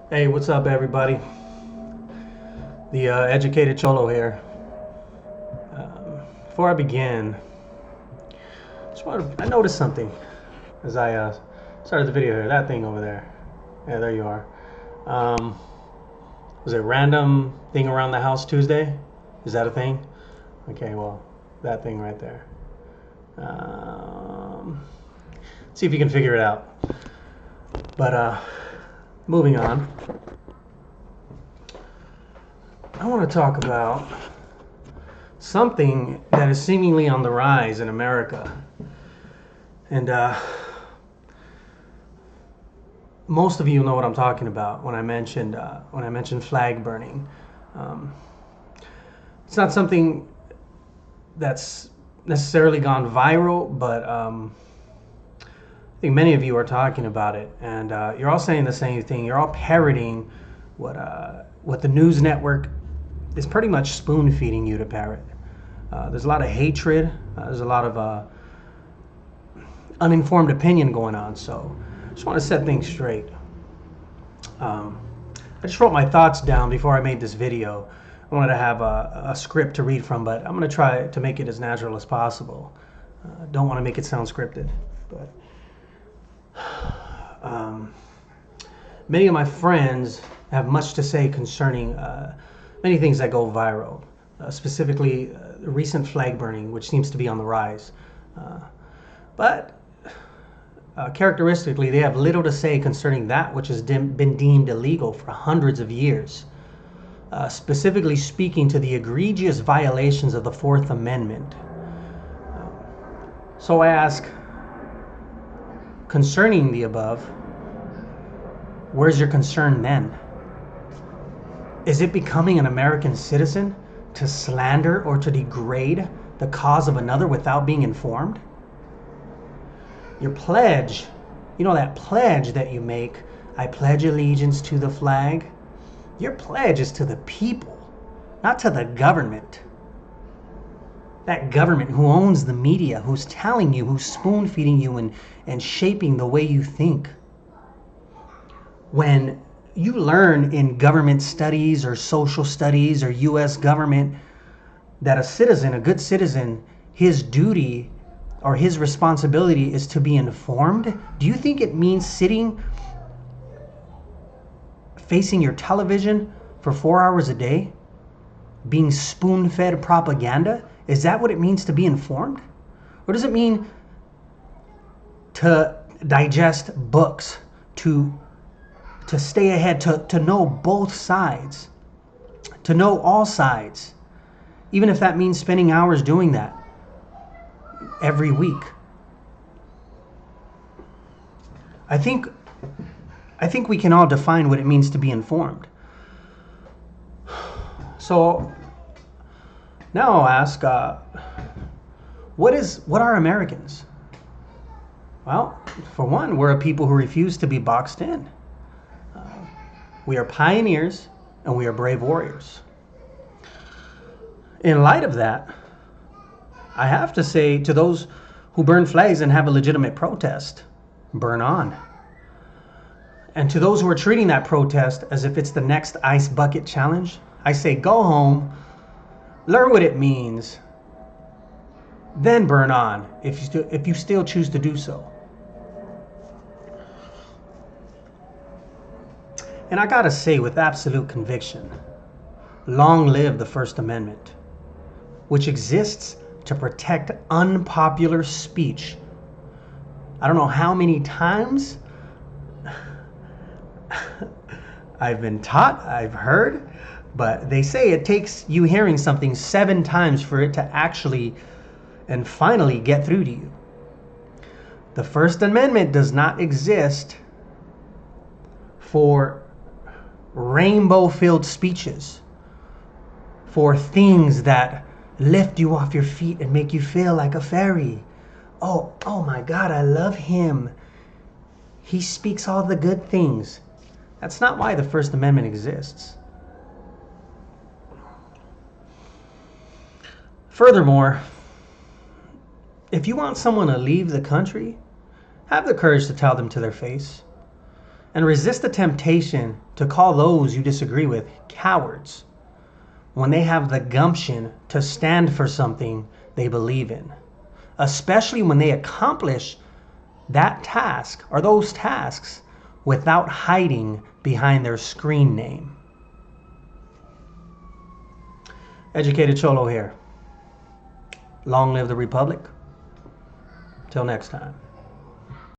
Hey, what's up, everybody? The educated Cholo here. Before I begin, I noticed something as I started the video here. That thing over there. Yeah, there you are. Um, was it random thing around the house Tuesday? Is that a thing? Okay, well, that thing right there. Um, see if you can figure it out. But moving on, I want to talk about something that is seemingly on the rise in America. And most of you know what I'm talking about when I mentioned flag burning. Um, it's not something that's necessarily gone viral, but I think many of you are talking about it, and you're all saying the same thing. You're all parroting what the news network is pretty much spoon feeding you to parrot. There's a lot of hatred. There's a lot of uninformed opinion going on. So I just want to set things straight. Um, I just wrote my thoughts down before I made this video. I wanted to have a script to read from, but I'm going to try to make it as natural as possible. Don't want to make it sound scripted, but um, many of my friends have much to say concerning many things that go viral, specifically the recent flag burning, which seems to be on the rise. But characteristically, they have little to say concerning that which has been deemed illegal for hundreds of years, specifically speaking to the egregious violations of the Fourth Amendment. So I ask, concerning the above, where's your concern then? Is it becoming an American citizen to slander or to degrade the cause of another without being informed? Your pledge, you know that pledge that you make, I pledge allegiance to the flag? Your pledge is to the people, not to the government. That government who owns the media, who's telling you, who's spoon feeding you and shaping the way you think. When you learn in government studies or social studies or US government that a citizen, a good citizen, his duty or his responsibility is to be informed, do you think it means sitting facing your television for 4 hours a day, being spoon-fed propaganda? Is that what it means to be informed? Or does it mean to digest books, to stay ahead, to know both sides, to know all sides, even if that means spending hours doing that every week? I think we can all define what it means to be informed. So now I'll ask, what are Americans? Well, for one, we're a people who refuse to be boxed in. We are pioneers and we are brave warriors. In light of that, I have to say to those who burn flags and have a legitimate protest, burn on. And to those who are treating that protest as if it's the next ice bucket challenge, I say go home, learn what it means, then burn on if you still choose to do so. And I gotta say with absolute conviction, long live the First Amendment, which exists to protect unpopular speech. I don't know how many times I've been taught, I've heard, but they say it takes you hearing something 7 times for it to actually and finally get through to you. The First Amendment does not exist for rainbow-filled speeches, for things that lift you off your feet and make you feel like a fairy. Oh my God, I love him. He speaks all the good things. That's not why the First Amendment exists. Furthermore, if you want someone to leave the country, have the courage to tell them to their face. And resist the temptation to call those you disagree with cowards when they have the gumption to stand for something they believe in, especially when they accomplish that task or those tasks without hiding behind their screen name. Educated Cholo here. Long live the Republic. Till next time.